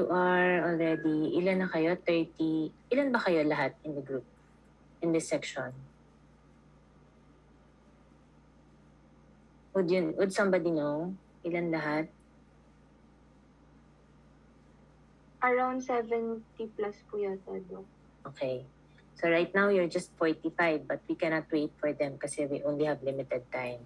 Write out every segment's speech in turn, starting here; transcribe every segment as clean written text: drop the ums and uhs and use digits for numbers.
You are already, ilan na kayo? 30, ilan ba kayo lahat in the group, in this section? Would somebody know? Ilan lahat? Around 70 plus po yata, Doc. Okay. So right now, you're just 45, but we cannot wait for them kasi we only have limited time.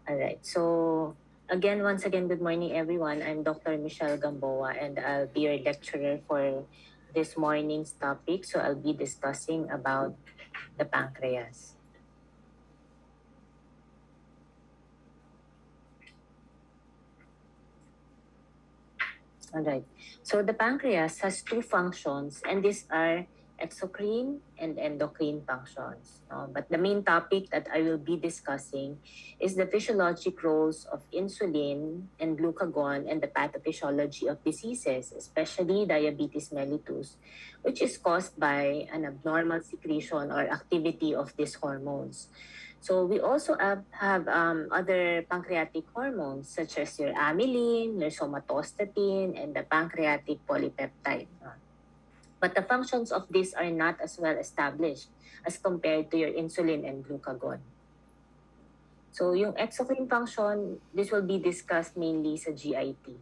Alright, so again, once again, good morning everyone. I'm Dr. Michelle Gamboa and I'll be your lecturer for this morning's topic. So I'll be discussing about the pancreas. Alright, so the pancreas has two functions and these are exocrine and endocrine functions. But the main topic that I will be discussing is the physiologic roles of insulin and glucagon and the pathophysiology of diseases, especially diabetes mellitus, which is caused by an abnormal secretion or activity of these hormones. So we also have other pancreatic hormones such as your amylin, your somatostatin, and the pancreatic polypeptide. But the functions of these are not as well established as compared to your insulin and glucagon. So yung exocrine function, this will be discussed mainly sa GIT.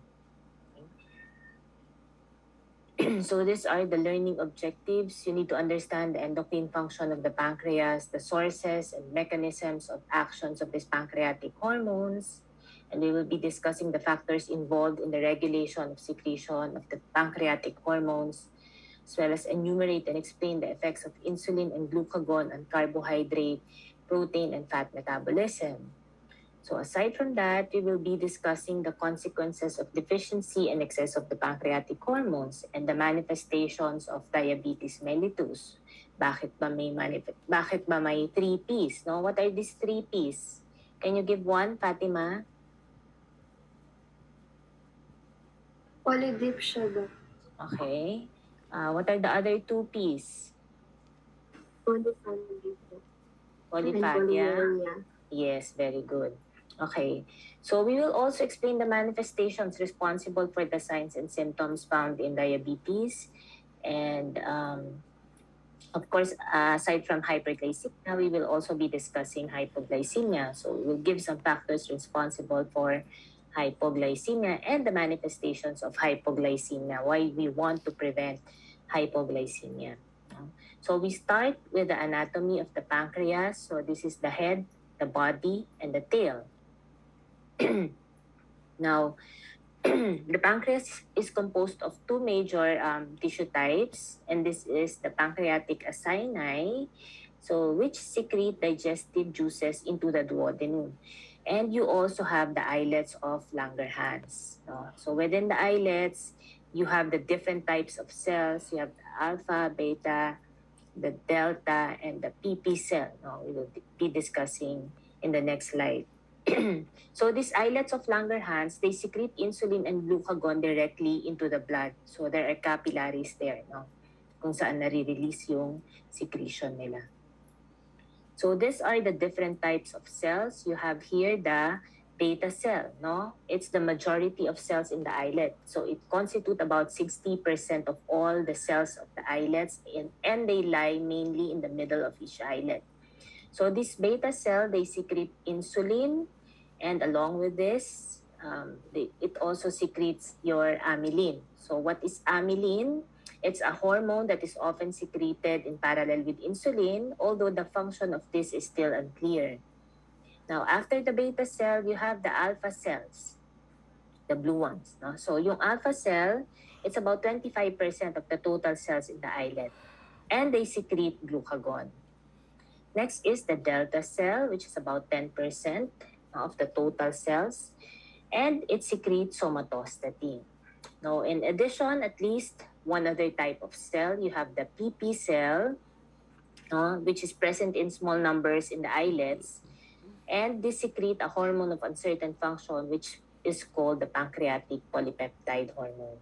So these are the learning objectives. You need to understand the endocrine function of the pancreas, the sources and mechanisms of actions of these pancreatic hormones. And we will be discussing the factors involved in the regulation of secretion of the pancreatic hormones, as well as enumerate and explain the effects of insulin and glucagon on carbohydrate, protein, and fat metabolism. So aside from that, we will be discussing the consequences of deficiency and excess of the pancreatic hormones and the manifestations of diabetes mellitus. Bakit ba may 3 Ps? No? What are these 3 Ps? Can you give one, Fatima? Polydip siya, Doc. Okay. What are the other 2 Ps? Polypharmacy po. Polyphagia? Yes, very good. Okay, so we will also explain the manifestations responsible for the signs and symptoms found in diabetes. And of course, aside from hyperglycemia, we will also be discussing hypoglycemia. So we'll give some factors responsible for hypoglycemia and the manifestations of hypoglycemia, why we want to prevent hypoglycemia. So we start with the anatomy of the pancreas. So this is the head, the body, and the tail. Now, the pancreas is composed of two major tissue types, and this is the pancreatic acini, so which secrete digestive juices into the duodenum. And you also have the islets of Langerhans. So within the islets, you have the different types of cells. You have the alpha, beta, the delta, and the PP cell. We will be discussing in the next slide. So these islets of Langerhans, they secrete insulin and glucagon directly into the blood. So there are capillaries there, kung saan nare-release yung secretion nila. So these are the different types of cells. You have here the beta cell, It's the majority of cells in the islet. So it constitutes about 60% of all the cells of the islets, and they lie mainly in the middle of each islet. So this beta cell, they secrete insulin, and along with this, it also secretes your amylin. So what is amylin? It's a hormone that is often secreted in parallel with insulin, although the function of this is still unclear. Now, after the beta cell, you have the alpha cells, the blue ones. So yung alpha cell, it's about 25% of the total cells in the islet, and they secrete glucagon. Next is the delta cell, which is about 10% of the total cells, and it secretes somatostatin. Now, in addition, at least one other type of cell, you have the PP cell, which is present in small numbers in the islets, and this secrete a hormone of uncertain function, which is called the pancreatic polypeptide hormone.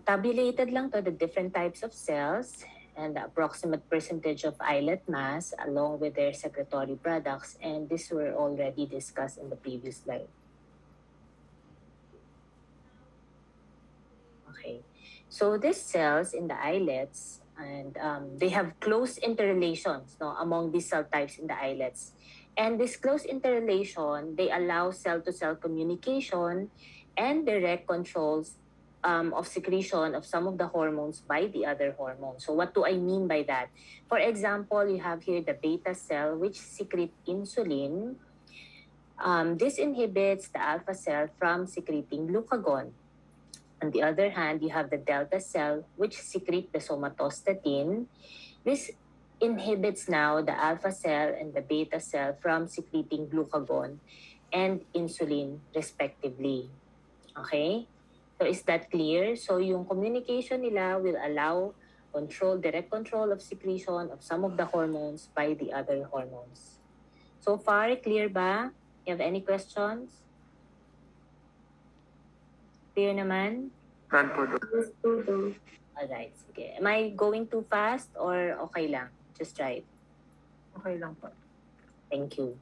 Tabulated lang to the different types of cells and the approximate percentage of islet mass along with their secretory products, and these were already discussed in the previous slide. Okay. So these cells in the islets, and they have close interrelations, no, among these cell types in the islets. And this close interrelation, they allow cell-to-cell communication and direct controls of secretion of some of the hormones by the other hormones. So what do I mean by that? For example, you have here the beta cell, which secrete insulin. This inhibits the alpha cell from secreting glucagon. On the other hand, you have the delta cell, which secrete the somatostatin. This inhibits now the alpha cell and the beta cell from secreting glucagon and insulin respectively. Okay? So is that clear? So yung communication nila will allow direct control of secretion of some of the hormones by the other hormones. So far, clear ba? You have any questions? Clear naman? Run po do. Yes po daw. Alright, sige. Am I going too fast or okay lang? Just try it. Okay lang po. Thank you.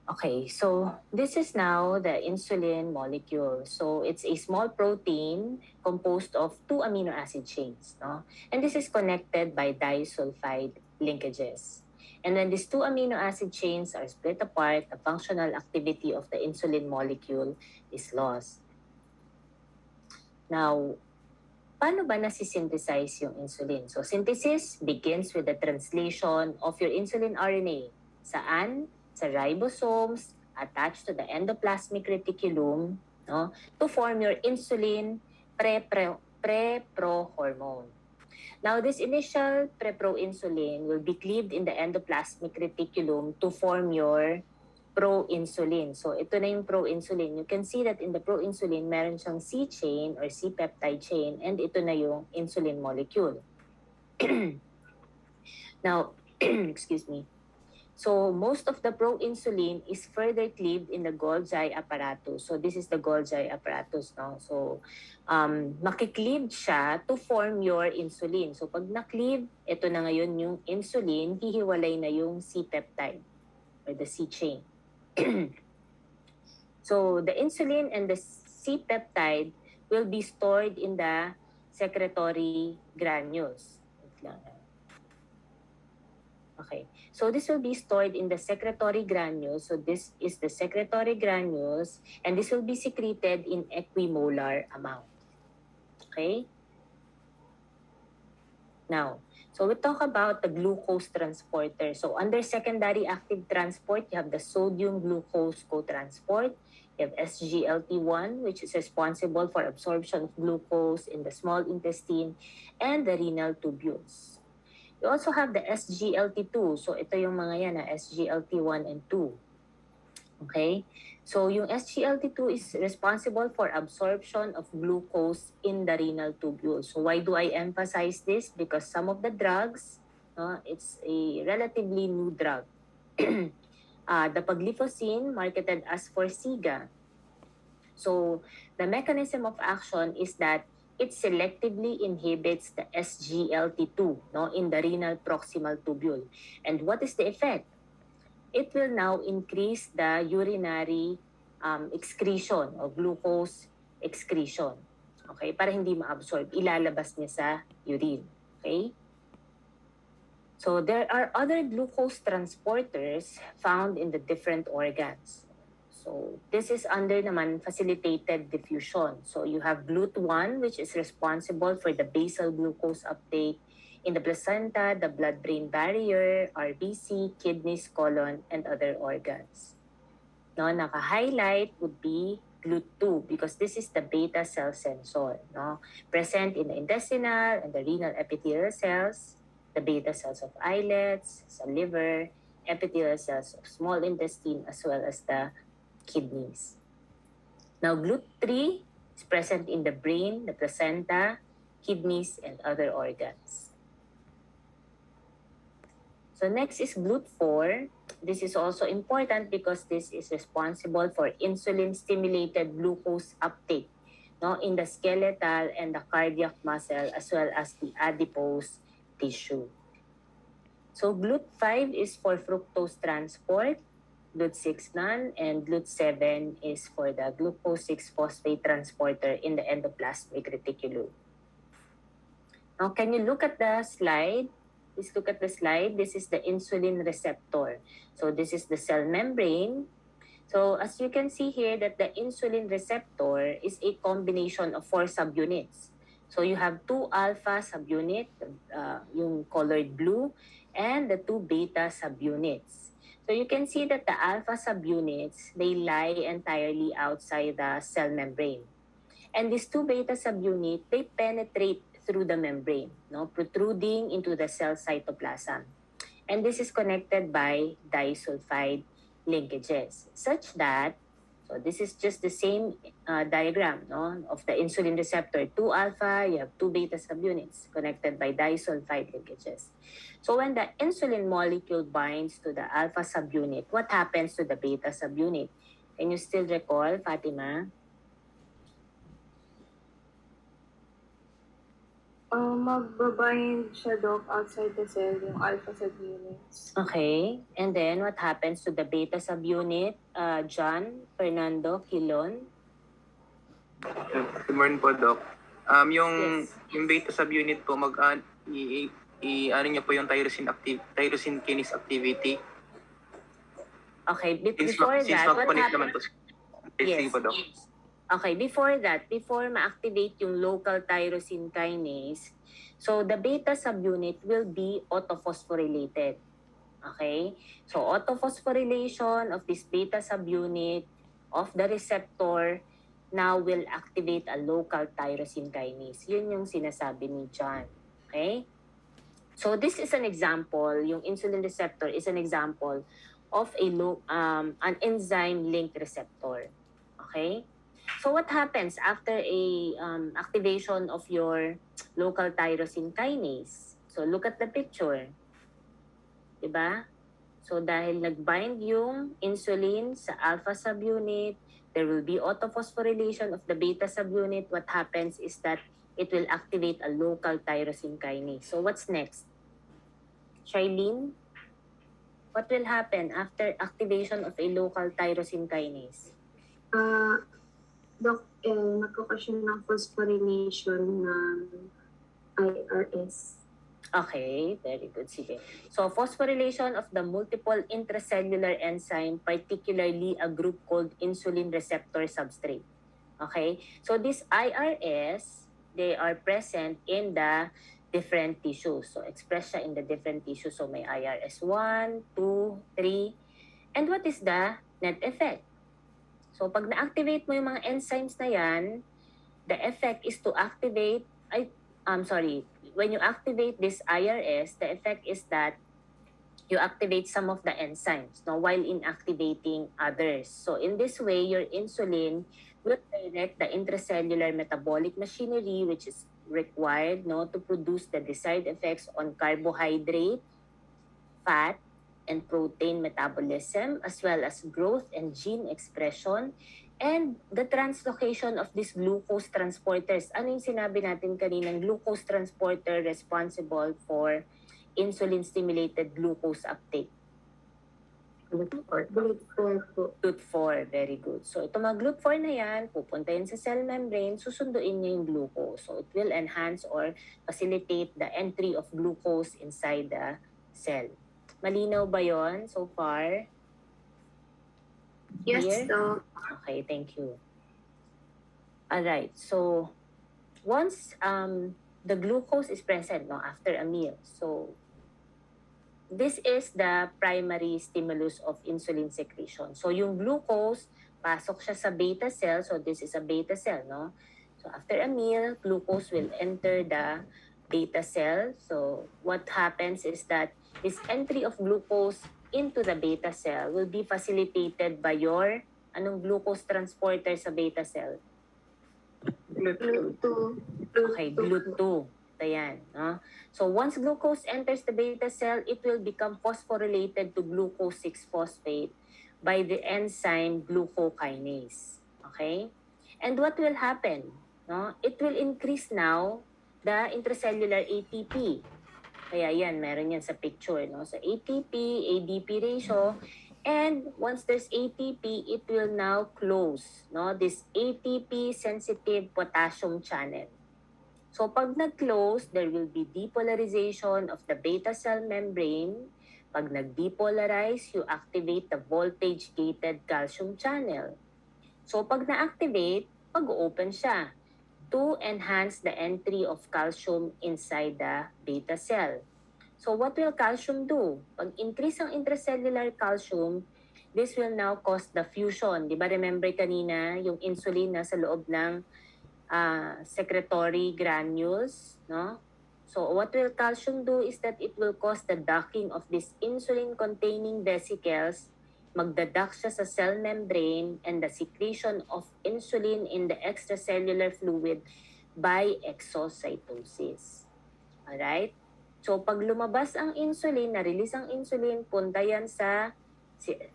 Okay, so this is now the insulin molecule. So it's a small protein composed of 2 amino acid chains, no? And this is connected by disulfide linkages. And when these 2 amino acid chains are split apart, the functional activity of the insulin molecule is lost. Now, paano ba nasi-synthesize yung insulin? So synthesis begins with the translation of your insulin RNA. Saan? Sa ribosomes attached to the endoplasmic reticulum, no, to form your insulin pre-pro hormone. Now, this initial pre-pro-insulin will be cleaved in the endoplasmic reticulum to form your pro-insulin. So, ito na yung pro-insulin. You can see that in the pro-insulin, meron siyang C-chain or C-peptide chain, and ito na yung insulin molecule. Now, excuse me. So, most of the pro-insulin is further cleaved in the Golgi apparatus. So, this is the Golgi apparatus, no? So, makikleave siya to form your insulin. So, pag na-cleave, ito na ngayon yung insulin, hihiwalay na yung C-peptide or the C-chain. So, the insulin and the C-peptide will be stored in the secretory granules. Okay. So this will be stored in the secretory granules. So this is the secretory granules, and this will be secreted in equimolar amount. Okay? Now, so we talk about the glucose transporter. So under secondary active transport, you have the sodium glucose cotransport. You have SGLT1, which is responsible for absorption of glucose in the small intestine and the renal tubules. You also have the SGLT2. So ito yung mga yan na SGLT1 and 2. Okay? So yung SGLT2 is responsible for absorption of glucose in the renal tubule. So why do I emphasize this? Because some of the drugs, it's a relatively new drug. The pagliflozin, marketed as Forxiga. So the mechanism of action is that it selectively inhibits the SGLT2, no, in the renal proximal tubule. And what is the effect? It will now increase the urinary excretion or glucose excretion. Okay? Para hindi ma-absorb, ilalabas niya sa urine. Okay? So there are other glucose transporters found in the different organs. So this is under naman facilitated diffusion. So you have GLUT1, which is responsible for the basal glucose uptake in the placenta, the blood-brain barrier, RBC, kidneys, colon, and other organs. No, naka-highlight would be GLUT2 because this is the beta cell sensor, no, present in the intestinal and the renal epithelial cells, the beta cells of islets, sa liver, epithelial cells of small intestine, as well as the kidneys. Now, GLUT3 is present in the brain, the placenta, kidneys, and other organs. So next is GLUT4. This is also important because this is responsible for insulin-stimulated glucose uptake, no, in the skeletal and the cardiac muscle as well as the adipose tissue. So GLUT5 is for fructose transport. GLUT6 none, and GLUT7 is for the glucose 6-phosphate transporter in the endoplasmic reticulum. Now, can you look at the slide? Please look at the slide. This is the insulin receptor. So this is the cell membrane. So as you can see here that the insulin receptor is a combination of 4 subunits. So you have 2 alpha subunit, yung colored blue, and the 2 beta subunits. So you can see that the alpha subunits, they lie entirely outside the cell membrane. And these 2 beta subunit, they penetrate through the membrane, no, protruding into the cell cytoplasm. And this is connected by disulfide linkages, such that, so this is just the same diagram, no, of the insulin receptor. 2 alpha, you have 2 beta subunits connected by disulfide linkages. So when the insulin molecule binds to the alpha subunit, what happens to the beta subunit? Can you still recall, Fatima? Magbabind siya, Doc, outside the cell, yung alpha subunits. Okay. And then, what happens to the beta subunit? John, Fernando, Kilon? Good morning po, Doc. Yung Yes. yung beta subunit po ano niyo po yung tyrosine kinase activity. Okay. Before Since that, what connect naman happens? po. Sige po, Doc. Okay, before that, before ma-activate yung local tyrosine kinase, so the beta subunit will be autophosphorylated. Okay? So autophosphorylation of this beta subunit of the receptor now will activate a local tyrosine kinase. Yun yung sinasabi ni John. Okay? So this is an example, yung insulin receptor is an example of an enzyme-linked receptor. Okay? So what happens after a activation of your local tyrosine kinase? So look at the picture. Diba? So dahil nag-bind yung insulin sa alpha subunit, there will be autophosphorylation of the beta subunit. What happens is that it will activate a local tyrosine kinase. So what's next? Charlene, what will happen after activation of a local tyrosine kinase? Doc, magkakasyon ng phosphorylation ng IRS. Okay, very good. Sige. So, phosphorylation of the multiple intracellular enzyme, particularly a group called insulin receptor substrate. Okay? So, these IRS, they are present in the different tissues. So, express siya in the different tissues. So, may IRS 1, 2, 3. And what is the net effect? So, pag na-activate mo yung mga enzymes na yan, the effect is to activate, when you activate this IRS, the effect is that you activate some of the enzymes, no, while inactivating others. So, in this way, your insulin will direct the intracellular metabolic machinery, which is required, no, to produce the desired effects on carbohydrate, fat, and protein metabolism, as well as growth and gene expression, and the translocation of these glucose transporters. Ano yung sinabi natin kaninang glucose transporter responsible for insulin-stimulated glucose uptake? GLUT4 po. GLUT4, very good. So ito mga GLUT4 na yan, pupunta yan sa cell membrane, susunduin niya yung glucose. So it will enhance or facilitate the entry of glucose inside the cell. Malinaw ba yon so far? Yes, Clear? Doc. Okay, thank you. Alright, so once the glucose is present, no, after a meal, so this is the primary stimulus of insulin secretion. So yung glucose, pasok siya sa beta cell, so this is a beta cell, no? So after a meal, glucose will enter the beta cell. So what happens is that this entry of glucose into the beta cell will be facilitated by your glucose transporter sa beta cell? GLUT2. Okay, GLUT2. Ito yan. No? So once glucose enters the beta cell, it will become phosphorylated to glucose 6-phosphate by the enzyme glucokinase. Okay? And what will happen? No? It will increase now the intracellular ATP. Kaya yan, meron yan sa picture. No? So ATP, ADP ratio, And once there's ATP, it will now close, no, this ATP-sensitive potassium channel. So pag nag-close, there will be depolarization of the beta cell membrane. Pag nag-depolarize, you activate the voltage-gated calcium channel. So pag na-activate, pag-open siya to enhance the entry of calcium inside the beta cell. So what will calcium do? Pag increase ang intracellular calcium, this will now cause the fusion. Di ba remember kanina yung insulin na sa loob ng secretory granules, no? So what will calcium do is that it will cause the docking of these insulin-containing vesicles, magdaduct siya sa cell membrane, and the secretion of insulin in the extracellular fluid by exocytosis. Alright? So pag lumabas ang insulin, na-release ang insulin, punta yan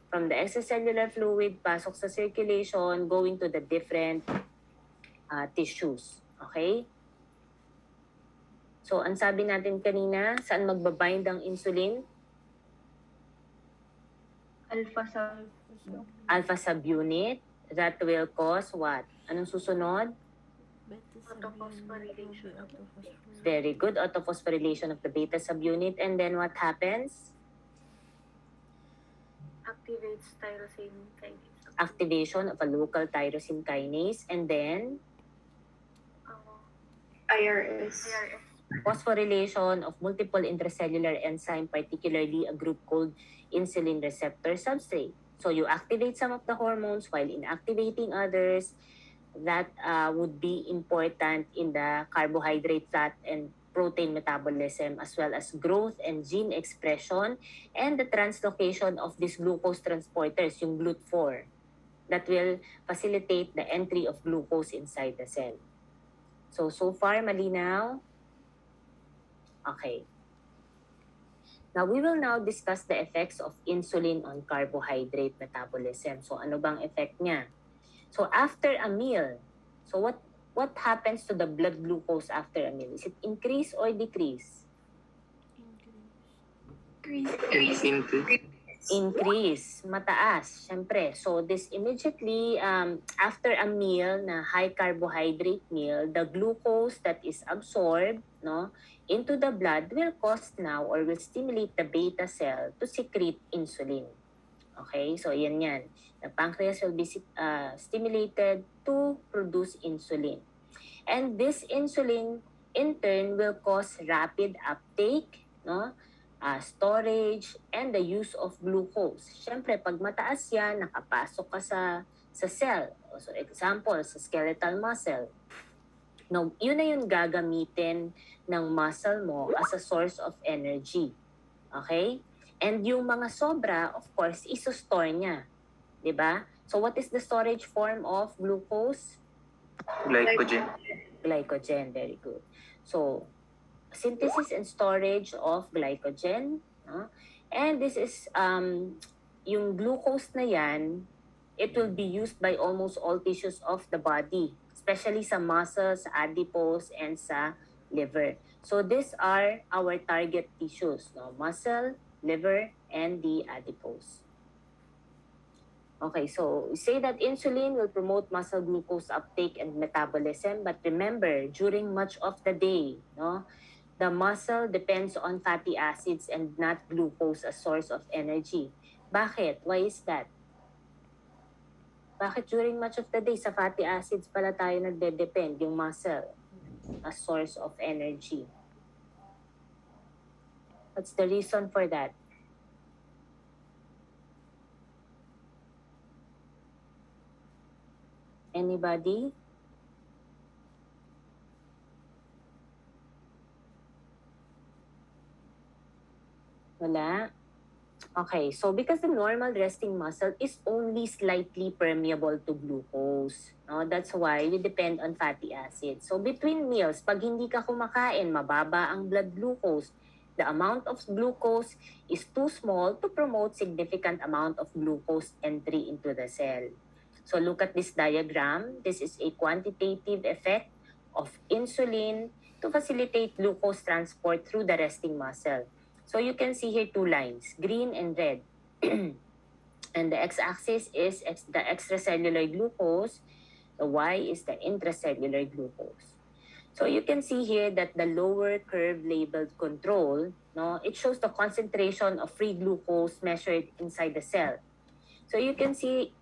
from the extracellular fluid, pasok sa circulation, going to the different tissues. Okay? So, ang sabi natin kanina, saan magbabind ang insulin? Alpha subunit. That will cause what? Anong susunod? Autophosphorylation. Very good. Autophosphorylation of the beta subunit. And then what happens? Activates tyrosine kinase. Activation of a local tyrosine kinase. And then IRS. phosphorylation of multiple intracellular enzyme, particularly a group called insulin receptor substrate. So you activate some of the hormones while inactivating others. That would be important in the carbohydrate, fat, and protein metabolism, as well as growth and gene expression, and the translocation of these glucose transporters, yung GLUT4, that will facilitate the entry of glucose inside the cell. So far, malinaw? Okay. Now, we will now discuss the effects of insulin on carbohydrate metabolism. So, ano bang effect niya? So, after a meal, so what happens to the blood glucose after a meal? Is it increase or decrease? Increase, mataas, syempre. So this immediately, after a meal na high carbohydrate meal, the glucose that is absorbed, no, into the blood will cause now or will stimulate the beta cell to secrete insulin. Okay, so yan. The pancreas will be stimulated to produce insulin. And this insulin, in turn, will cause rapid uptake, no, storage, and the use of glucose. Siyempre, pag mataas yan, nakapasok ka sa cell. So, example, sa skeletal muscle. No, yun na yung gagamitin ng muscle mo as a source of energy. Okay? And yung mga sobra, of course, iso-store niya. Diba? So, what is the storage form of glucose? Glycogen. Glycogen, very good. So, synthesis and storage of glycogen. And this is, yung glucose na yan, it will be used by almost all tissues of the body, especially sa muscles, sa adipose, and sa liver. So these are our target tissues, no? Muscle, liver, and the adipose. Okay, so say that insulin will promote muscle glucose uptake and metabolism, but remember, during much of the day, no, the muscle depends on fatty acids and not glucose as source of energy. Bakit? Why is that? Bakit during much of the day, sa fatty acids pala tayo nagde-depend, yung muscle, as source of energy? What's the reason for that? Anybody? Wala? Okay, so because the normal resting muscle is only slightly permeable to glucose, no? That's why we depend on fatty acids. So between meals, pag hindi ka kumakain, mababa ang blood glucose. The amount of glucose is too small to promote significant amount of glucose entry into the cell. So look at this diagram. This is a quantitative effect of insulin to facilitate glucose transport through the resting muscle. So you can see here two lines, green and red. And the x-axis is the extracellular glucose. The y is the intracellular glucose. So you can see here that the lower curve labeled control, no, it shows the concentration of free glucose measured inside the cell. So you can see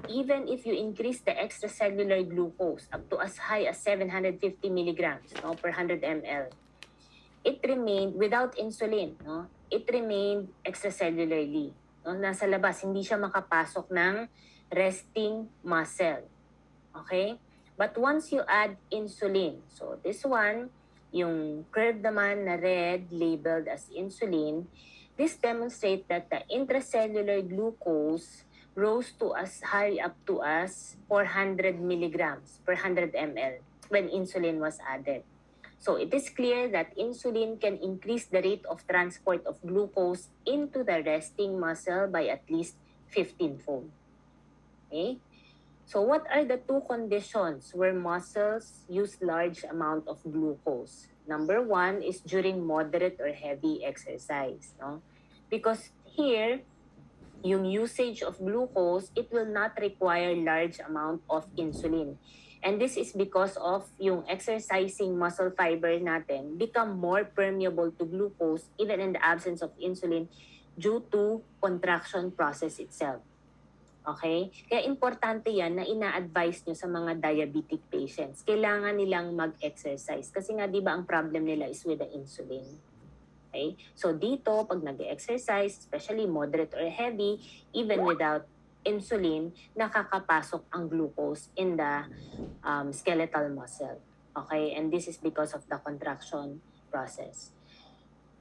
even if you increase the extracellular glucose up to as high as 750 milligrams, no, per 100 ml, it remained without insulin, no? It remained extracellularly. No? Nasa labas, hindi siya makapasok ng resting muscle. Okay? But once you add insulin, so this one, yung curve naman na red labeled as insulin, this demonstrates that the intracellular glucose rose to as high up to as 400 milligrams per 100 ml when insulin was added. So it is clear that insulin can increase the rate of transport of glucose into the resting muscle by at least 15-fold. Okay? So what are the two conditions where muscles use large amount of glucose? Number one is during moderate or heavy exercise, no? Because here, yung usage of glucose, it will not require large amount of insulin. And this is because of yung exercising muscle fiber natin become more permeable to glucose even in the absence of insulin due to contraction process itself. Okay? Kaya importante yan na ina-advise nyo sa mga diabetic patients. Kailangan nilang mag-exercise. Kasi nga, di ba, ang problem nila is with the insulin. Okay? So dito, pag nag-exercise, especially moderate or heavy, even without insulin, nakakapasok ang glucose in the skeletal muscle. Okay? And this is because of the contraction process.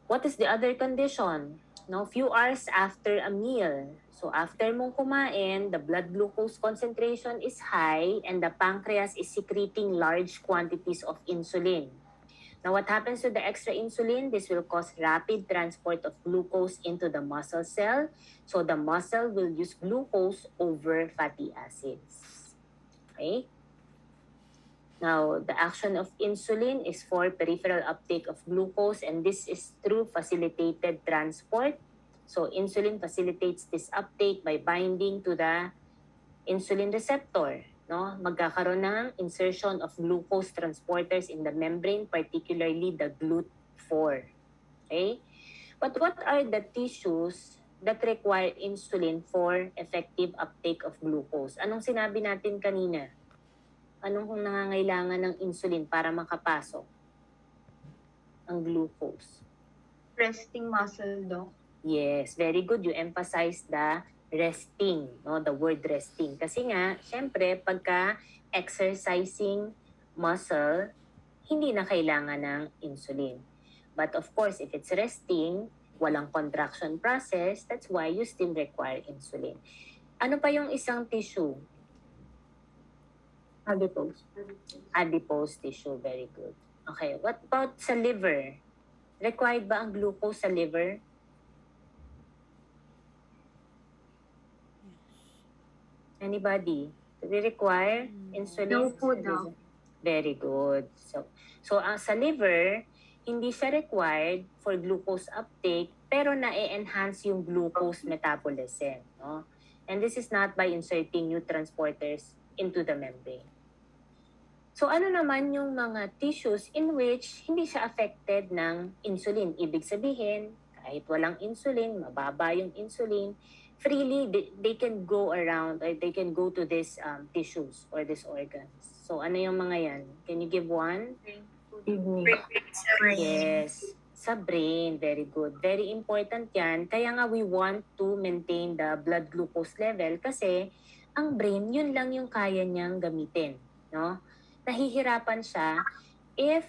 What is the other condition? No, few hours after a meal. So after mong kumain, the blood glucose concentration is high and the pancreas is secreting large quantities of insulin. Now what happens to the extra insulin? This will cause rapid transport of glucose into the muscle cell. So the muscle will use glucose over fatty acids. Okay? Now, the action of insulin is for peripheral uptake of glucose, and this is through facilitated transport. So insulin facilitates this uptake by binding to the insulin receptor. No? Magkakaroon ng insertion of glucose transporters in the membrane, particularly the GLUT4. Okay? But what are the tissues that require insulin for effective uptake of glucose? Anong sinabi natin kanina? Anong kung nangangailangan ng insulin para makapasok ang glucose? Resting muscle, Doc. Yes, very good. You emphasize the resting, no? The word resting. Kasi nga, syempre, pagka exercising muscle, hindi na kailangan ng insulin. But of course, if it's resting, walang contraction process, that's why you still require insulin. Ano pa yung isang tissue? Adipose. Adipose tissue, very good. Okay, what about sa liver? Required ba ang glucose sa liver? Anybody? Do we require insulin? No po, Doc. Very good. So sa liver, hindi siya required for glucose uptake, pero na-enhance yung glucose metabolism. No? And this is not by inserting new transporters into the membrane. So ano naman yung mga tissues in which hindi siya affected ng insulin? Ibig sabihin, kahit walang insulin, mababa yung insulin, freely they can go around or they can go to these tissues or these organs. So ano yung mga yan? Can you give one? Kidney. Yes. Sa brain, very good. Very important yan. Kaya nga we want to maintain the blood glucose level kasi ang brain, yun lang yung kaya niyang gamitin. No? Nahihirapan siya if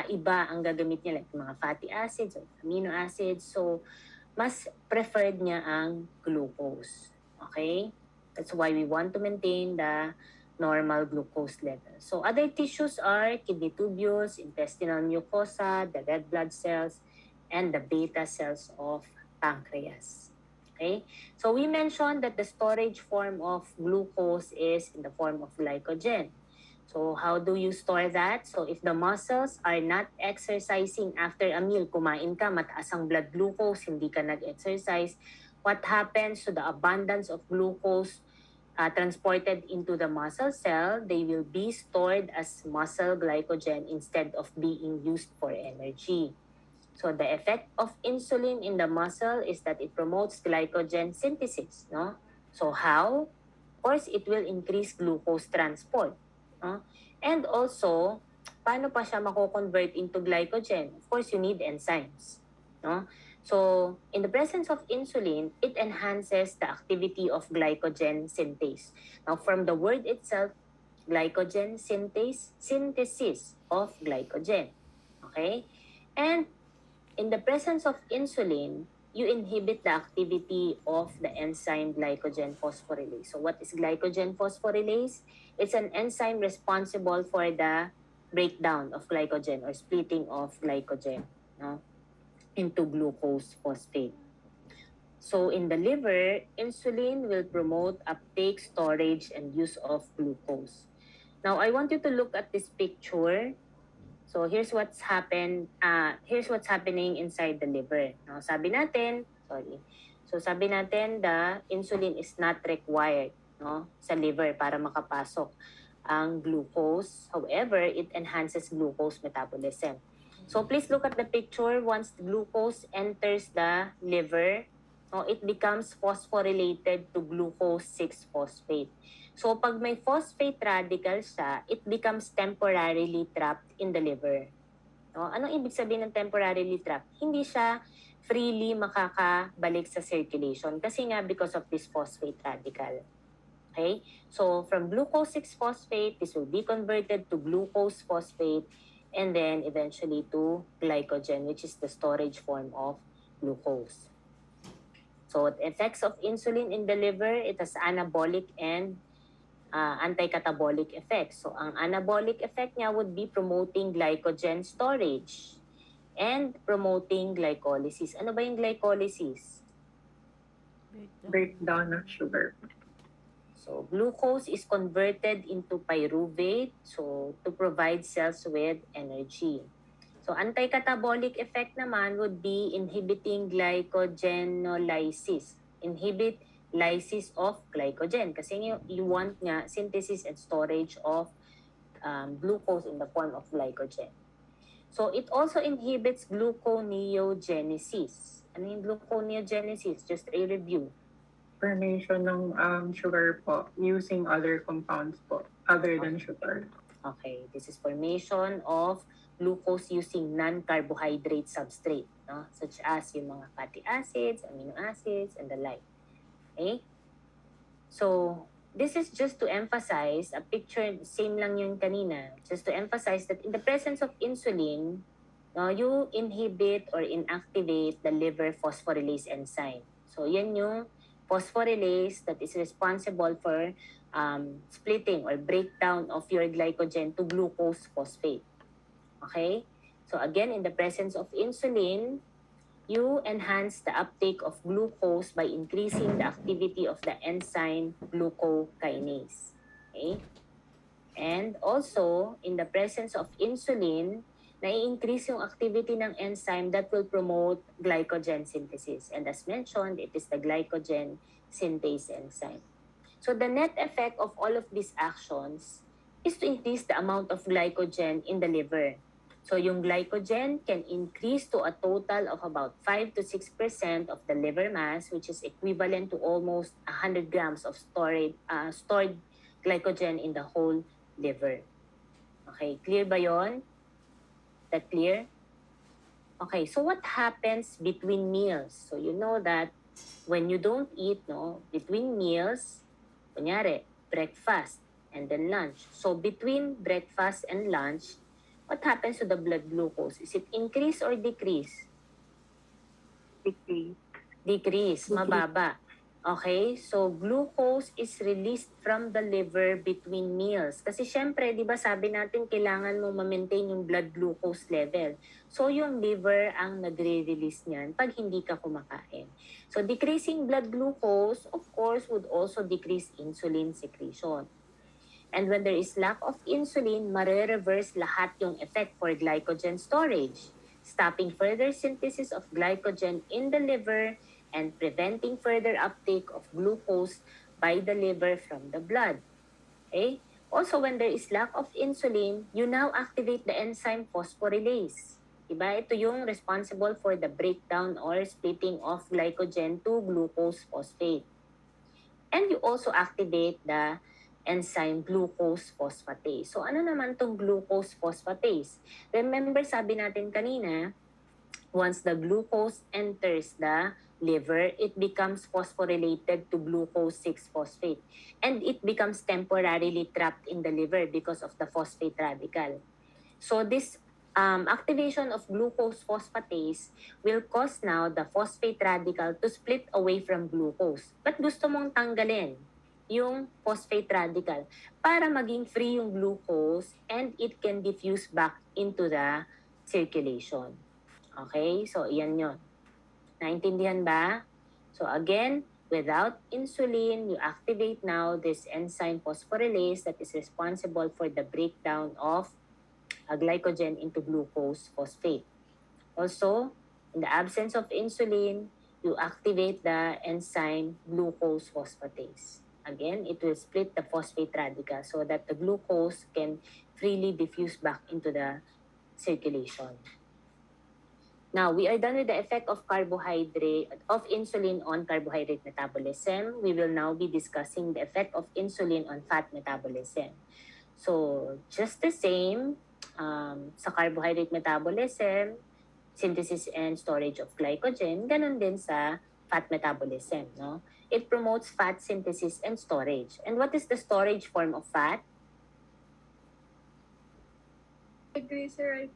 iba ang gagamit niya like mga fatty acids or amino acids. So, mas preferred niya ang glucose. Okay? That's why we want to maintain the normal glucose level. So, other tissues are kidney tubules, intestinal mucosa, the red blood cells, and the beta cells of pancreas. Okay? So, we mentioned that the storage form of glucose is in the form of glycogen. So, how do you store that? So, if the muscles are not exercising after a meal, kumain ka, mataas ang blood glucose, hindi ka nag-exercise, what happens to the abundance of glucose transported into the muscle cell? They will be stored as muscle glycogen instead of being used for energy. So the effect of insulin in the muscle is that it promotes glycogen synthesis, no? So how? Of course, it will increase glucose transport, no? And also, paano pa siya mako-convert into glycogen? Of course, you need enzymes, no? So, in the presence of insulin, it enhances the activity of glycogen synthase. Now, from the word itself, glycogen synthase, synthesis of glycogen. Okay? And in the presence of insulin, you inhibit the activity of the enzyme glycogen phosphorylase. So what is glycogen phosphorylase? It's an enzyme responsible for the breakdown of glycogen or splitting of glycogen, no, into glucose phosphate. So in the liver, insulin will promote uptake, storage, and use of glucose. Now I want you to look at this picture. So here's what's happening inside the liver. No, sabi natin the insulin is not required, no, sa liver para makapasok ang glucose. However, it enhances glucose metabolism. So please look at the picture. Once the glucose enters the liver, no, it becomes phosphorylated to glucose 6-phosphate. So pag may phosphate radical siya, it becomes temporarily trapped in the liver. No? Anong ibig sabihin ng temporarily trapped? Hindi siya freely makakabalik sa circulation kasi nga because of this phosphate radical. Okay? So from glucose 6-phosphate, this will be converted to glucose phosphate and then eventually to glycogen, which is the storage form of glucose. So the effects of insulin in the liver, it has anabolic and anti-catabolic effects. So, ang anabolic effect niya would be promoting glycogen storage and promoting glycolysis. Ano ba yung glycolysis? Breakdown of sugar. So, glucose is converted into pyruvate so to provide cells with energy. So, anti-catabolic effect naman would be inhibiting glycogenolysis. Inhibit lysis of glycogen kasi you want nga synthesis and storage of glucose in the form of glycogen. So it also inhibits gluconeogenesis. Ano yung gluconeogenesis? Just a review. Formation ng sugar po using other compounds po other than sugar. Okay, this is formation of glucose using non-carbohydrate substrate, no? Such as yung mga fatty acids, amino acids, and the like. Okay? So, this is just to emphasize, a picture, same lang yung kanina, just to emphasize that in the presence of insulin, you inhibit or inactivate the liver phosphorylase enzyme. So, yan yung phosphorylase that is responsible for splitting or breakdown of your glycogen to glucose phosphate. Okay? So, again, in the presence of insulin, you enhance the uptake of glucose by increasing the activity of the enzyme glucokinase. Okay? And also, in the presence of insulin, nai-increase yung activity ng enzyme that will promote glycogen synthesis. And as mentioned, it is the glycogen synthase enzyme. So the net effect of all of these actions is to increase the amount of glycogen in the liver. So yung glycogen can increase to a total of about 5 to 6% of the liver mass, which is equivalent to almost 100 grams of stored glycogen in the whole liver. Okay, clear ba yon? That clear? Okay, so what happens between meals? So you know that when you don't eat, no, between meals, kunyari, breakfast and then lunch. So between breakfast and lunch, what happens to the blood glucose? Is it increase or decrease? Decrease. Decrease, mababa. Okay, so glucose is released from the liver between meals. Kasi syempre, di ba sabi natin kailangan mong ma-maintain yung blood glucose level. So yung liver ang nagre-release niyan pag hindi ka kumakain. So decreasing blood glucose, of course, would also decrease insulin secretion. And when there is lack of insulin, mare-reverse lahat yung effect for glycogen storage, stopping further synthesis of glycogen in the liver and preventing further uptake of glucose by the liver from the blood. Okay? Also, when there is lack of insulin, you now activate the enzyme phosphorylase. Diba? Ito yung responsible for the breakdown or splitting of glycogen to glucose phosphate. And you also activate the enzyme glucose phosphatase. So ano naman tong glucose phosphatase? Remember, sabi natin kanina, once the glucose enters the liver, it becomes phosphorylated to glucose 6-phosphate. And it becomes temporarily trapped in the liver because of the phosphate radical. So this activation of glucose phosphatase will cause now the phosphate radical to split away from glucose. But gusto mong tanggalin yung phosphate radical para maging free yung glucose and it can diffuse back into the circulation. Okay? So, iyan yun. Naintindihan ba? So, again, without insulin, you activate now this enzyme phosphorylase that is responsible for the breakdown of glycogen into glucose phosphate. Also, in the absence of insulin, you activate the enzyme glucose phosphatase. Again, it will split the phosphate radical so that the glucose can freely diffuse back into the circulation. Now, we are done with the effect of insulin on carbohydrate metabolism. We will now be discussing the effect of insulin on fat metabolism. So, just the same, sa carbohydrate metabolism, synthesis and storage of glycogen, ganun din sa fat metabolism, no? It promotes fat synthesis and storage. And what is the storage form of fat? Triglyceride.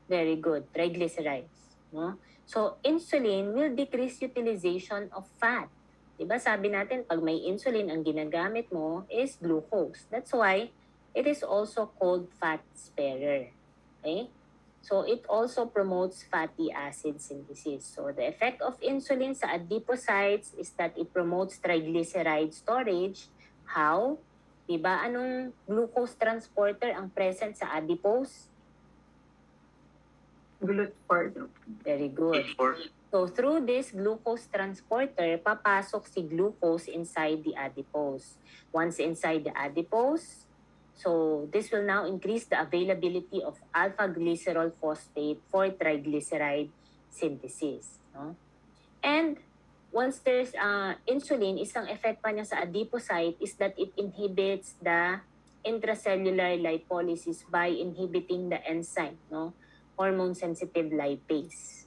Very good, triglycerides. No? So, insulin will decrease utilization of fat. Diba sabi natin, pag may insulin, ang ginagamit mo is glucose. That's why it is also called fat sparer. Okay? So, it also promotes fatty acid synthesis. So, the effect of insulin sa adipocytes is that it promotes triglyceride storage. How? Diba, anong glucose transporter ang present sa adipose? GLUT4. Very good. So through this glucose transporter, papasok si glucose inside the adipose. Once inside the adipose, so this will now increase the availability of alpha-glycerol phosphate for triglyceride synthesis. No? And once there's insulin, isang effect pa niya sa adipocyte is that it inhibits the intracellular lipolysis by inhibiting the enzyme, no? Hormone-sensitive lipase.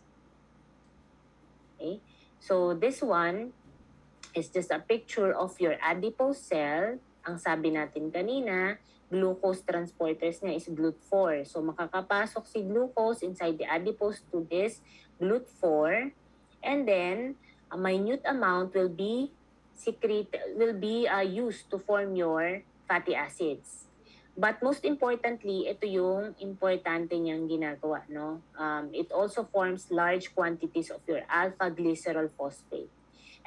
Okay? So, this one is just a picture of your adipose cell. Ang sabi natin kanina, glucose transporters niya is GLUT4. So, makakapasok si glucose inside the adipose to this GLUT4. And then, a minute amount will be used to form your fatty acids. But most importantly, ito yung importante niyang ginagawa, no? It also forms large quantities of your alpha-glycerol phosphate.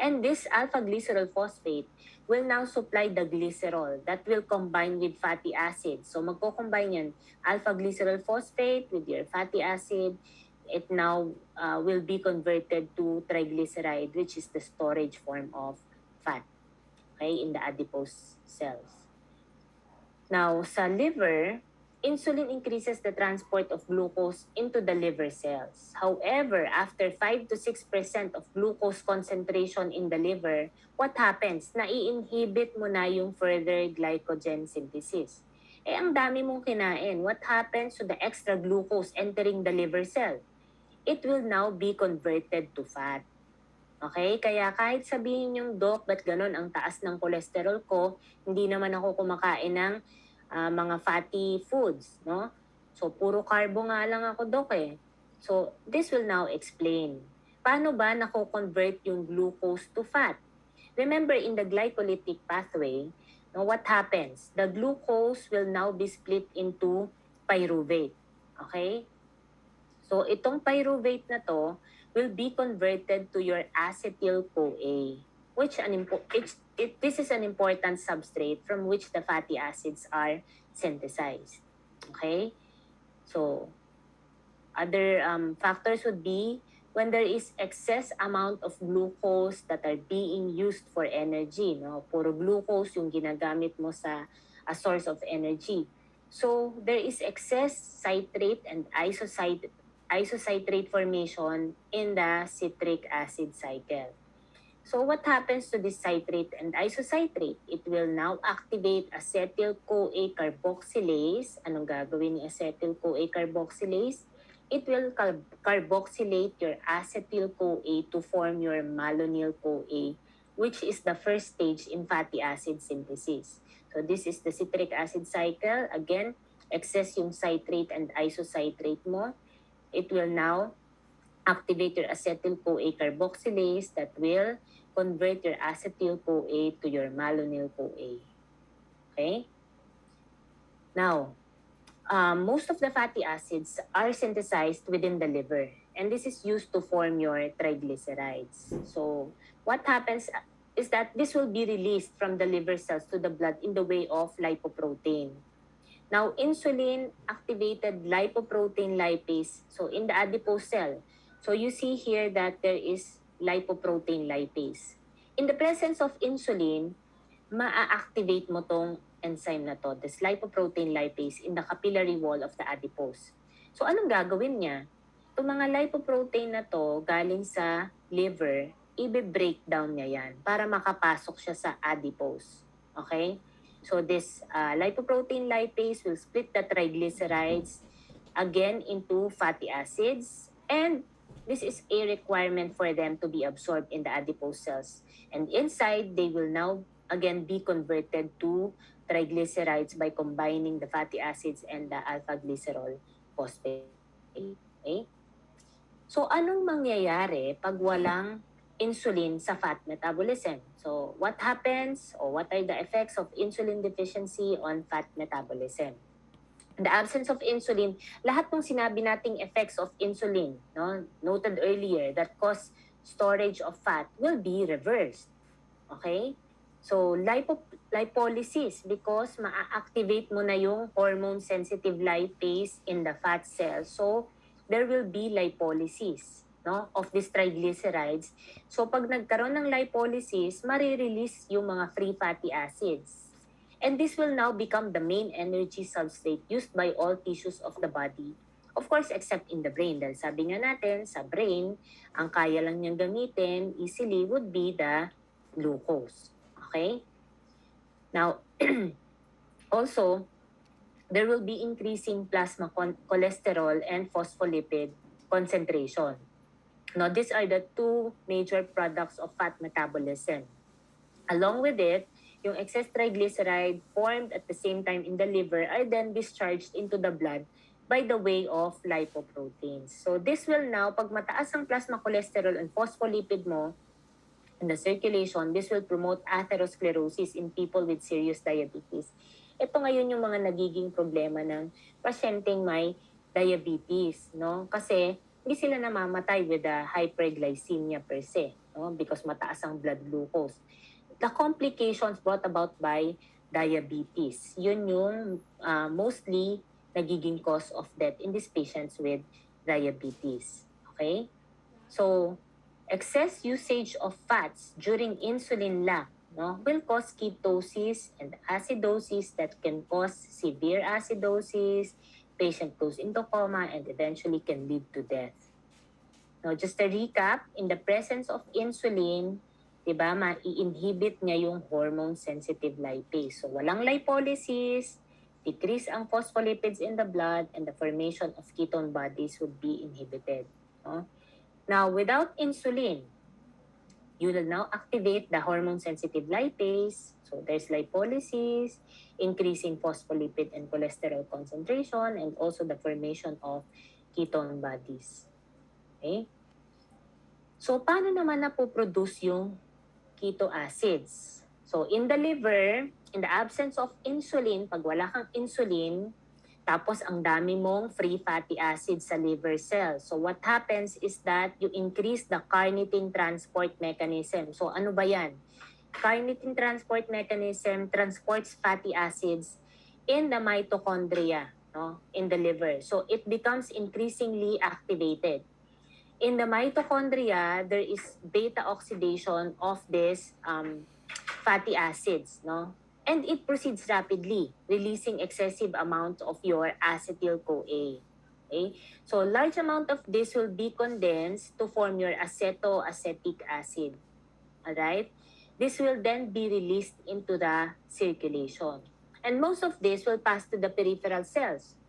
And this alpha-glycerol phosphate will now supply the glycerol that will combine with fatty acid. So magko-combine yan, alpha-glycerol phosphate with your fatty acid. It now will be converted to triglyceride, which is the storage form of fat, okay, in the adipose cells. Now, sa liver, insulin increases the transport of glucose into the liver cells. However, after 5 to 6% of glucose concentration in the liver, what happens? Nai-inhibit mo na yung further glycogen synthesis. Ang dami mong kinain. What happens to the extra glucose entering the liver cell? It will now be converted to fat. Okay? Kaya kahit sabihin yung, Doc, ba't ganun ang taas ng cholesterol ko, hindi naman ako kumakain ng mga fatty foods, no? So, puro carbo nga lang ako, Doc, eh. So, this will now explain. Paano ba nako-convert yung glucose to fat? Remember, in the glycolytic pathway, no, what happens? The glucose will now be split into pyruvate. Okay? So, itong pyruvate na to will be converted to your acetyl-CoA, which this is an important substrate from which the fatty acids are synthesized. Okay? So, other factors would be when there is excess amount of glucose that are being used for energy, no? Puro glucose yung ginagamit mo sa a source of energy. So, there is excess citrate and isocitrate formation in the citric acid cycle. So, what happens to this citrate and isocitrate? It will now activate acetyl-CoA carboxylase. Anong gagawin ni acetyl-CoA carboxylase? It will carboxylate your acetyl-CoA to form your malonyl-CoA, which is the first stage in fatty acid synthesis. So this is the citric acid cycle. Again, excess yung citrate and isocitrate mo. It will now activate your acetyl-CoA carboxylase that will convert your acetyl-CoA to your malonyl-CoA. Okay? Now, most of the fatty acids are synthesized within the liver, and this is used to form your triglycerides. So, what happens is that this will be released from the liver cells to the blood in the way of lipoprotein. Now, insulin-activated lipoprotein lipase, so in the adipose cell, so you see here that there is lipoprotein lipase. In the presence of insulin, maa-activate mo tong enzyme na to, this lipoprotein lipase in the capillary wall of the adipose. So anong gagawin niya? Itong mga lipoprotein na to galing sa liver, i-breakdown niya yan para makapasok siya sa adipose. Okay? So this lipoprotein lipase will split the triglycerides again into fatty acids, and this is a requirement for them to be absorbed in the adipose cells. And inside, they will now again be converted to triglycerides by combining the fatty acids and the alpha-glycerol phosphate. Okay? So, anong mangyayari pag walang insulin sa fat metabolism? So, what happens or what are the effects of insulin deficiency on fat metabolism? In the absence of insulin, lahat ng sinabi nating effects of insulin, no, noted earlier, that cause storage of fat will be reversed. Okay? So, lipolysis, because maa-activate mo na yung hormone-sensitive lipase in the fat cell. So, there will be lipolysis, no, of these triglycerides. So, pag nagkaroon ng lipolysis, marirelease yung mga free fatty acids. And this will now become the main energy substrate used by all tissues of the body. Of course, except in the brain. Dahil sabi nga natin, sa brain, ang kaya lang niyang gamitin easily would be the glucose. Okay? Now, also, there will be increasing plasma cholesterol and phospholipid concentration. Now, these are the two major products of fat metabolism. Along with it, yung excess triglyceride formed at the same time in the liver are then discharged into the blood by the way of lipoproteins. So this will now, pag mataas ang plasma cholesterol and phospholipid mo in the circulation, this will promote atherosclerosis in people with serious diabetes. Ito ngayon yung mga nagiging problema ng pasyenteng may diabetes, no? Kasi hindi sila namamatay with a hyperglycemia per se, no? Because mataas ang blood glucose. The complications brought about by diabetes, yun yung mostly nagiging cause of death in these patients with diabetes. Okay? So, excess usage of fats during insulin lack, no, will cause ketosis and acidosis that can cause severe acidosis, patient goes into coma, and eventually can lead to death. Now, just a recap, in the presence of insulin, diba, mai-inhibit niya yung hormone-sensitive lipase. So, walang lipolysis, decrease ang phospholipids in the blood, and the formation of ketone bodies would be inhibited. No? Now, without insulin, you will now activate the hormone-sensitive lipase. So, there's lipolysis, increasing phospholipid and cholesterol concentration, and also the formation of ketone bodies. Okay? So, paano naman napoproduce yung keto acids? So, in the liver, in the absence of insulin, pag wala kang insulin, tapos ang dami mong free fatty acids sa liver cells. So what happens is that you increase the carnitine transport mechanism. So ano ba yan? Carnitine transport mechanism transports fatty acids in the mitochondria, no, in the liver. So it becomes increasingly activated. in the mitochondria, there is beta oxidation of this fatty acids, no? And it proceeds rapidly, releasing excessive amounts of your acetyl-CoA. Okay? So large amount of this will be condensed to form your acetoacetic acid. Alright? This will then be released into the circulation. And most of this will pass to the peripheral cells.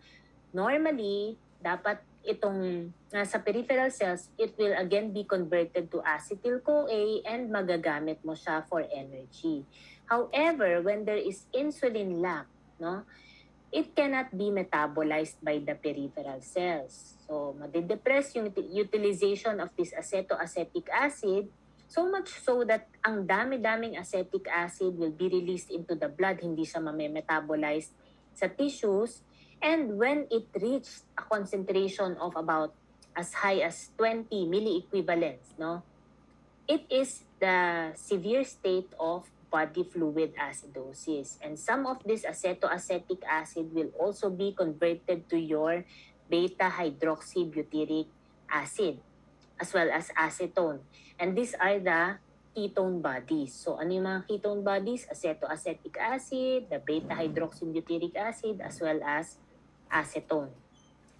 Normally, dapat itong nasa peripheral cells, it will again be converted to acetyl-CoA and magagamit mo siya for energy. However, when there is insulin lack, no, it cannot be metabolized by the peripheral cells. So, madidepress yung utilization of this acetoacetic acid, so much so that ang dami-daming acetic acid will be released into the blood, hindi siya metabolized sa tissues. And when it reached a concentration of about as high as 20 milliequivalents, no, it is the severe state of body fluid acidosis. And some of this acetoacetic acid will also be converted to your beta-hydroxybutyric acid as well as acetone. And these are the ketone bodies. So ano yung mga ketone bodies? Acetoacetic acid, the beta-hydroxybutyric acid, as well as acetone.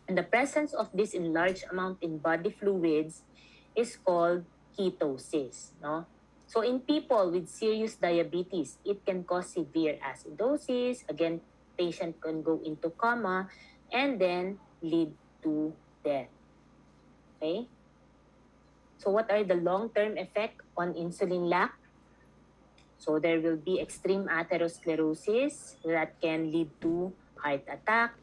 And the presence of this in large amount in body fluids is called ketosis, no? So in people with serious diabetes, it can cause severe acidosis. Again, patient can go into coma and then lead to death. Okay? So what are the long-term effects on insulin lack? So there will be extreme atherosclerosis that can lead to heart attack,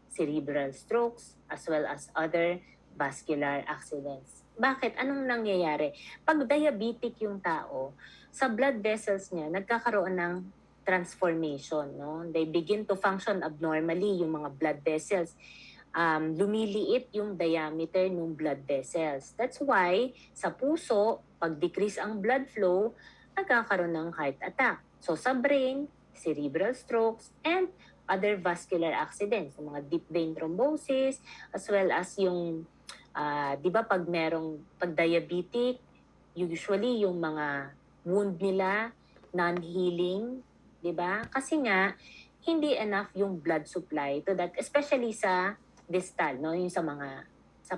cerebral strokes, as well as other vascular accidents. Bakit? Anong nangyayari? Pag diabetic yung tao, sa blood vessels niya, nagkakaroon ng transformation. No? They begin to function abnormally, yung mga blood vessels. Lumiliit yung diameter ng blood vessels. That's why, sa puso, pag decrease ang blood flow, nagkakaroon ng heart attack. So sa brain, cerebral strokes, and other vascular accidents, mga deep vein thrombosis, as well as yung, di ba pag diabetic, usually yung mga wound nila, non-healing, di ba? Kasi nga, hindi enough yung blood supply to that, especially sa distal, no? Yung sa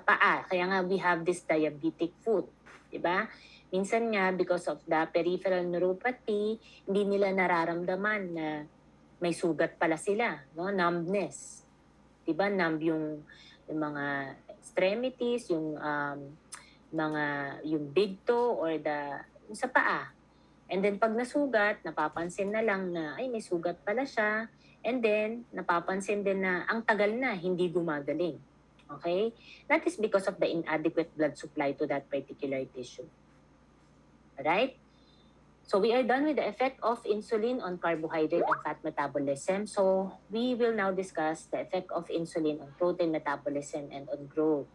paa. Kaya nga, we have this diabetic foot, di ba? Minsan nga, because of the peripheral neuropathy, hindi nila nararamdaman na may sugat pala sila, no? Numbness. 'Di ba? Numb yung mga extremities, yung yung big toe or yung sa paa. And then pag nasugat, napapansin na lang na ay may sugat pala siya. And then napapansin din na ang tagal na hindi gumagaling. Okay? That is because of the inadequate blood supply to that particular tissue. Alright? So we are done with the effect of insulin on carbohydrate and fat metabolism. So we will now discuss the effect of insulin on protein metabolism and on growth.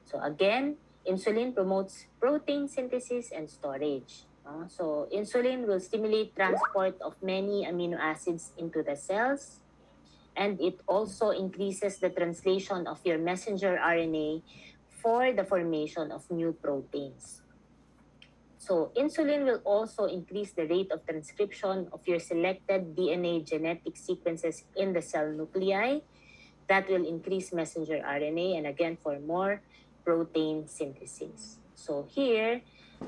So again, insulin promotes protein synthesis and storage. So insulin will stimulate transport of many amino acids into the cells, and it also increases the translation of your messenger RNA for the formation of new proteins. So insulin will also increase the rate of transcription of your selected DNA genetic sequences in the cell nuclei. That will increase messenger RNA and again for more protein synthesis. So here,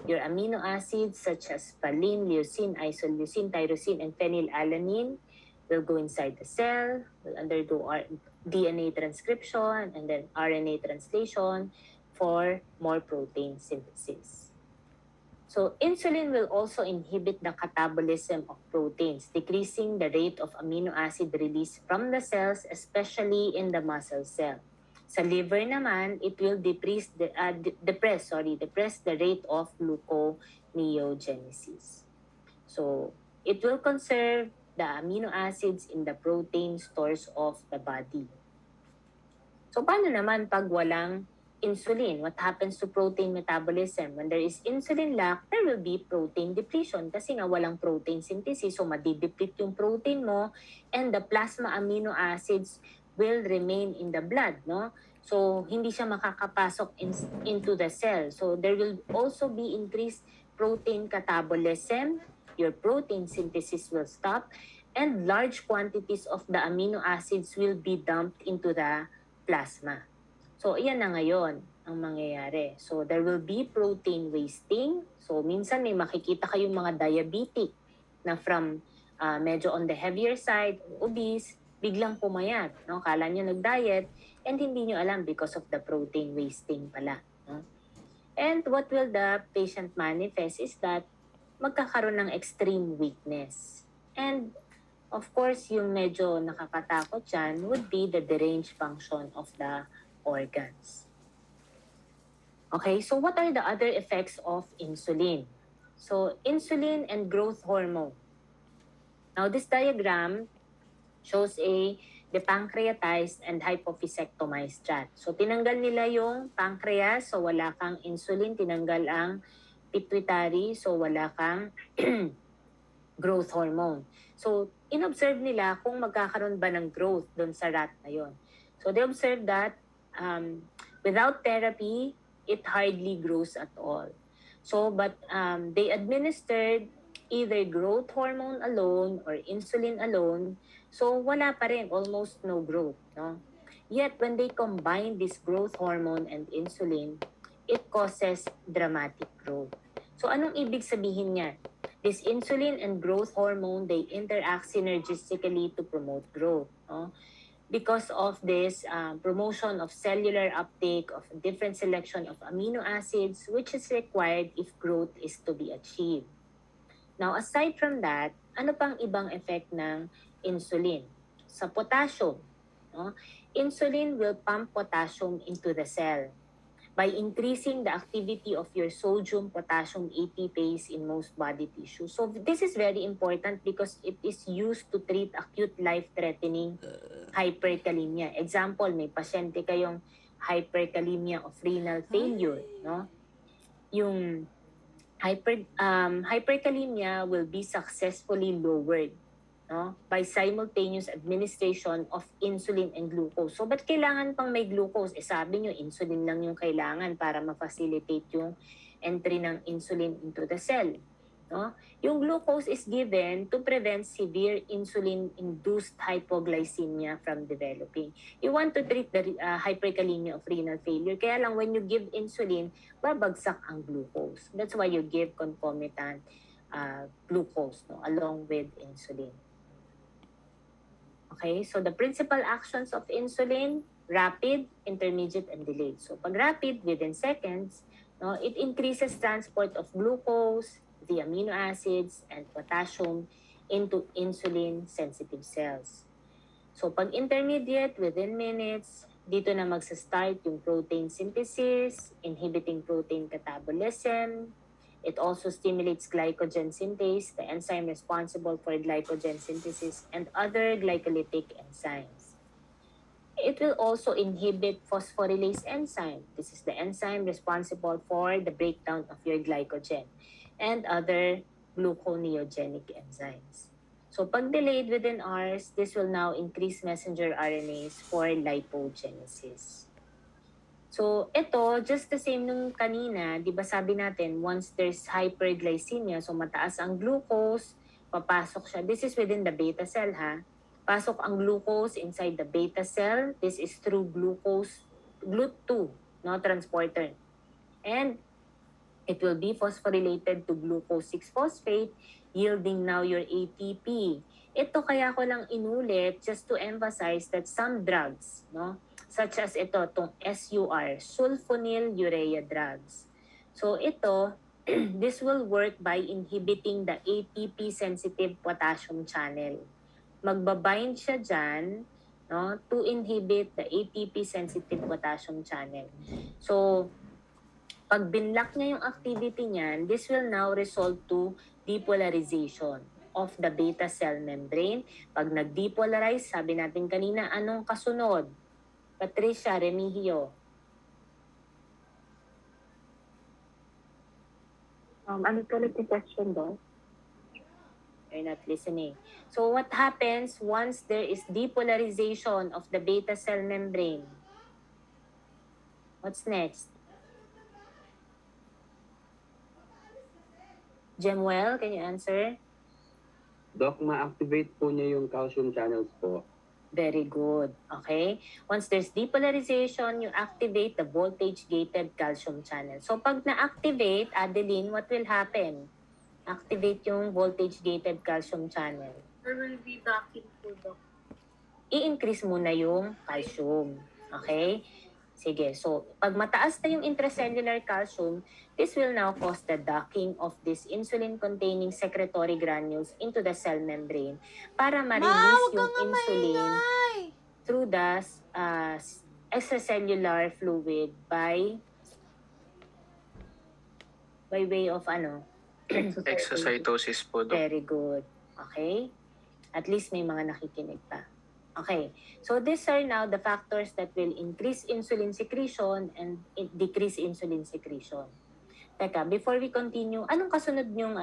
your amino acids such as valine, leucine, isoleucine, tyrosine, and phenylalanine will go inside the cell, will undergo DNA transcription and then RNA translation for more protein synthesis. So insulin will also inhibit the catabolism of proteins, decreasing the rate of amino acid release from the cells, especially in the muscle cell. Sa liver naman, it will depress the rate of gluconeogenesis. So it will conserve the amino acids in the protein stores of the body. So paano naman pag walang insulin? What happens to protein metabolism? When there is insulin lack, there will be protein depletion kasi nga walang protein synthesis, so madideplete yung protein mo and the plasma amino acids will remain in the blood, no? So, hindi siya makakapasok into the cell. So, there will also be increased protein catabolism, your protein synthesis will stop, and large quantities of the amino acids will be dumped into the plasma. So, iyan na ngayon ang mangyayari. So, there will be protein wasting. So, minsan may makikita kayong mga diabetic na from medyo on the heavier side, obese, biglang pumayat. No? Kala nyo nag-diet and hindi nyo alam because of the protein wasting pala. No? And what will the patient manifest is that magkakaroon ng extreme weakness. And of course, yung medyo nakakatakot dyan would be the deranged function of the organs. Okay, so what are the other effects of insulin? So, insulin and growth hormone. Now, this diagram shows the pancreatized and hypophyseectomized rat. So, tinanggal nila yung pancreas, so wala kang insulin. Tinanggal ang pituitary, so wala kang growth hormone. So, inobserve nila kung magkakaroon ba ng growth doon sa rat na yon. So, they observed that without therapy, it hardly grows at all. So, but they administered either growth hormone alone or insulin alone, so wala pa rin, almost no growth. No? Yet, when they combine this growth hormone and insulin, it causes dramatic growth. So, anong ibig sabihin niya? This insulin and growth hormone, they interact synergistically to promote growth. No? Because of this promotion of cellular uptake of different selection of amino acids, which is required if growth is to be achieved. Now, aside from that, ano pang ibang effect ng insulin? Sa potassium, no? Insulin will pump potassium into the cell by increasing the activity of your sodium-potassium ATPase in most body tissue. So this is very important because it is used to treat acute life-threatening hyperkalemia. Example, may pasyente kayong hyperkalemia of renal failure, no? Yung hyperkalemia will be successfully lowered, no, by simultaneous administration of insulin and glucose. So, ba't kailangan pang may glucose? Sabi nyo, insulin lang yung kailangan para ma-facilitate yung entry ng insulin into the cell. No? Yung glucose is given to prevent severe insulin-induced hypoglycemia from developing. You want to treat the hyperkalemia of renal failure. Kaya lang when you give insulin, babagsak ang glucose. That's why you give concomitant glucose, no, along with insulin. Okay, so the principal actions of insulin, rapid, intermediate, and delayed. So pag rapid, within seconds, no, it increases transport of glucose, the amino acids, and potassium into insulin-sensitive cells. So pag intermediate, within minutes, dito na magsa-start yung protein synthesis, inhibiting protein catabolism. It also stimulates glycogen synthase, the enzyme responsible for glycogen synthesis, and other glycolytic enzymes. It will also inhibit phosphorylase enzyme. This is the enzyme responsible for the breakdown of your glycogen and other gluconeogenic enzymes. So pag delayed within hours, this will now increase messenger RNAs for lipogenesis. So ito, just the same nung kanina, di ba sabi natin, once there's hyperglycemia, so mataas ang glucose, papasok siya. This is within the beta cell, ha? Pasok ang glucose inside the beta cell. This is through GLUT2, no, transporter. And it will be phosphorylated to glucose 6-phosphate, yielding now your ATP. Ito kaya ko lang inulit just to emphasize that some drugs, no, such as ito, itong SUR, sulfonylurea drugs. So ito, this will work by inhibiting the ATP-sensitive potassium channel. Magbabind siya dyan, no, to inhibit the ATP-sensitive potassium channel. So, pag binlock niya yung activity niyan, this will now result to depolarization of the beta cell membrane. Pag nag-depolarize, sabi natin kanina, anong kasunod? Patricia Remigio. Ano ulit yung question doon? You're not listening. So what happens once there is depolarization of the beta cell membrane? What's next? Jemuel, can you answer? Doc, ma-activate po niya yung calcium channels po. Very good. Okay? Once there's depolarization, you activate the voltage-gated calcium channel. So pag na-activate, Adeline, what will happen? Activate yung voltage-gated calcium channel. There will be docking po, Doc. I-increase muna yung calcium. Okay? Sige. So, pag mataas na yung intracellular calcium, this will now cause the docking of this insulin-containing secretory granules into the cell membrane para ma-release yung insulin through the extracellular fluid by way of ano? Exocytosis po, Doc. Very good. Okay? At least may mga nakikinig pa. Okay. So these are now the factors that will increase insulin secretion and decrease insulin secretion. Teka, before we continue, anong kasunod yung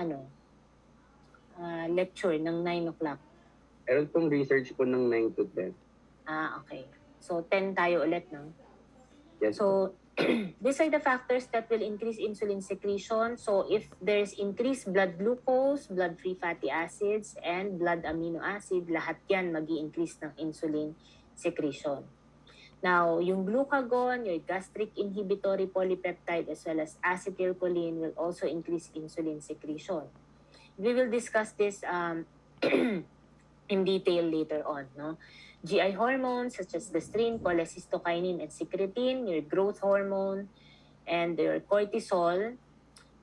lecture ng 9 o'clock? Meron pong research po ng 9 to 10. Okay. So 10 tayo ulit, no? Yes. So, these are the factors that will increase insulin secretion. So, if there's increased blood glucose, blood-free fatty acids, and blood amino acid, lahat yan mag-i-increase ng insulin secretion. Now, yung glucagon, your gastric inhibitory polypeptide, as well as acetylcholine will also increase insulin secretion. We will discuss this in detail later on, no? GI hormones such as gastrin, cholecystokinin, and secretin, your growth hormone, and your cortisol,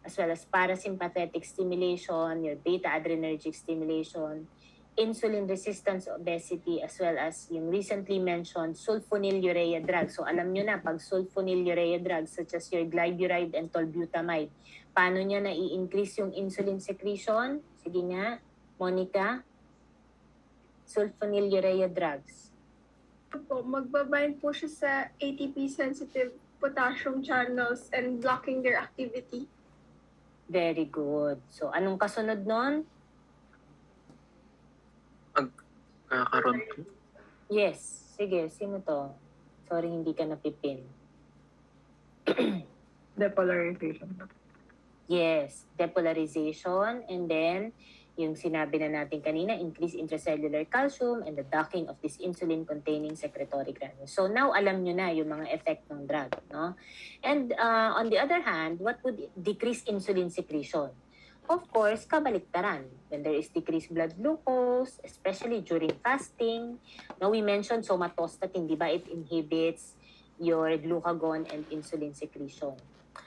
as well as parasympathetic stimulation, your beta-adrenergic stimulation, insulin resistance obesity, as well as yung recently mentioned sulfonylurea drugs. So alam nyo na, pag sulfonylurea drugs such as your glyburide and tolbutamide, paano niya na-i-increase yung insulin secretion? Sige nga, Monica. Sulfonylurea drugs. Po, magbabind po siya sa ATP-sensitive potassium channels and blocking their activity. Very good. So, anong kasunod nun? Kakaroon po. Yes. Sige, sino to? Sorry, hindi ka napipin. Depolarization. Yes, depolarization, and then yung sinabi na natin kanina, increase intracellular calcium and the docking of this insulin-containing secretory granules. So now alam nyo na yung mga effect ng drug, no? And on the other hand, what would decrease insulin secretion? Of course, kabaliktaran. When there is decreased blood glucose, especially during fasting. Now we mentioned somatostatin, di ba? It inhibits your glucagon and insulin secretion.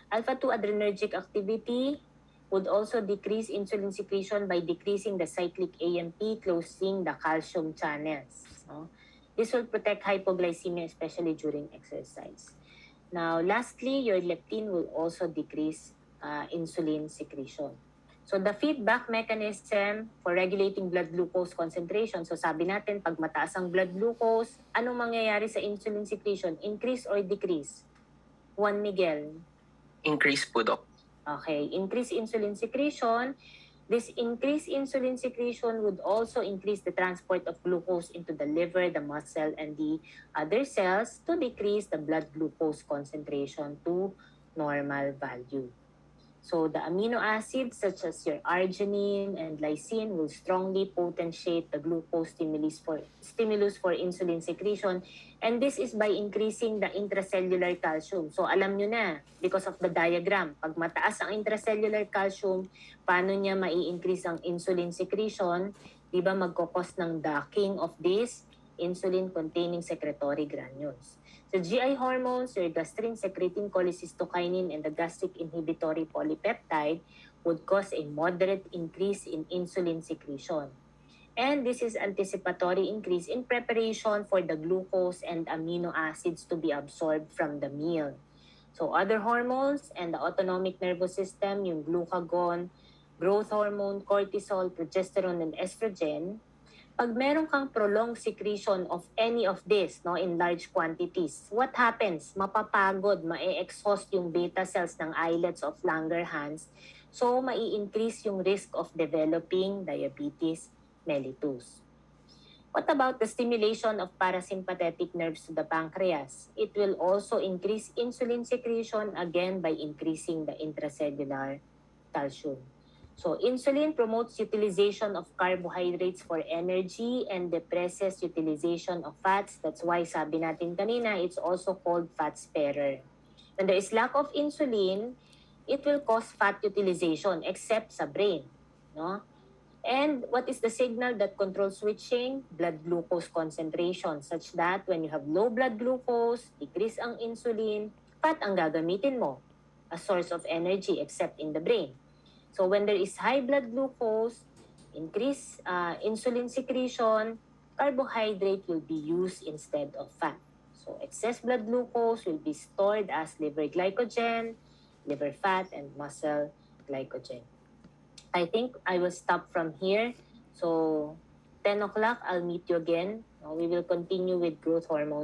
Alpha-2 adrenergic activity would also decrease insulin secretion by decreasing the cyclic AMP, closing the calcium channels. No? This will protect hypoglycemia, especially during exercise. Now, lastly, your leptin will also decrease insulin secretion. So, the feedback mechanism for regulating blood glucose concentration. So, sabi natin, pag mataas ang blood glucose, anong mangyayari sa insulin secretion? Increase or decrease? Juan Miguel. Increase po, Doc. Okay, increased insulin secretion. This increased insulin secretion would also increase the transport of glucose into the liver, the muscle, and the other cells to decrease the blood glucose concentration to normal value. So the amino acids such as your arginine and lysine will strongly potentiate the glucose stimulus for insulin secretion, and this is by increasing the intracellular calcium. So alam nyo na, because of the diagram, pag mataas ang intracellular calcium, paano niya mai-increase ang insulin secretion? Di ba magkakos ng docking of this insulin-containing secretory granules. So GI hormones, your gastrin, secretin, cholecystokinin, and the gastric inhibitory polypeptide would cause a moderate increase in insulin secretion. And this is anticipatory increase in preparation for the glucose and amino acids to be absorbed from the meal. So other hormones and the autonomic nervous system, yung glucagon, growth hormone, cortisol, progesterone, and estrogen, pag meron kang prolonged secretion of any of this, no, in large quantities, what happens? Mapapagod, ma-exhaust yung beta cells ng islets of Langerhans So, mai-increase yung risk of developing diabetes mellitus. What about the stimulation of parasympathetic nerves to the pancreas? It will also increase insulin secretion again by increasing the intracellular calcium. So, insulin promotes utilization of carbohydrates for energy and depresses utilization of fats. That's why sabi natin kanina, it's also called fat sparer. When there is lack of insulin, it will cause fat utilization except sa brain. No? And what is the signal that controls switching? Blood glucose concentration, such that when you have low blood glucose, decrease ang insulin, fat ang gagamitin mo as source of energy except in the brain. So when there is high blood glucose, increase insulin secretion, carbohydrate will be used instead of fat. So excess blood glucose will be stored as liver glycogen, liver fat, and muscle glycogen. I think I will stop from here. So 10 o'clock, I'll meet you again. We will continue with growth hormone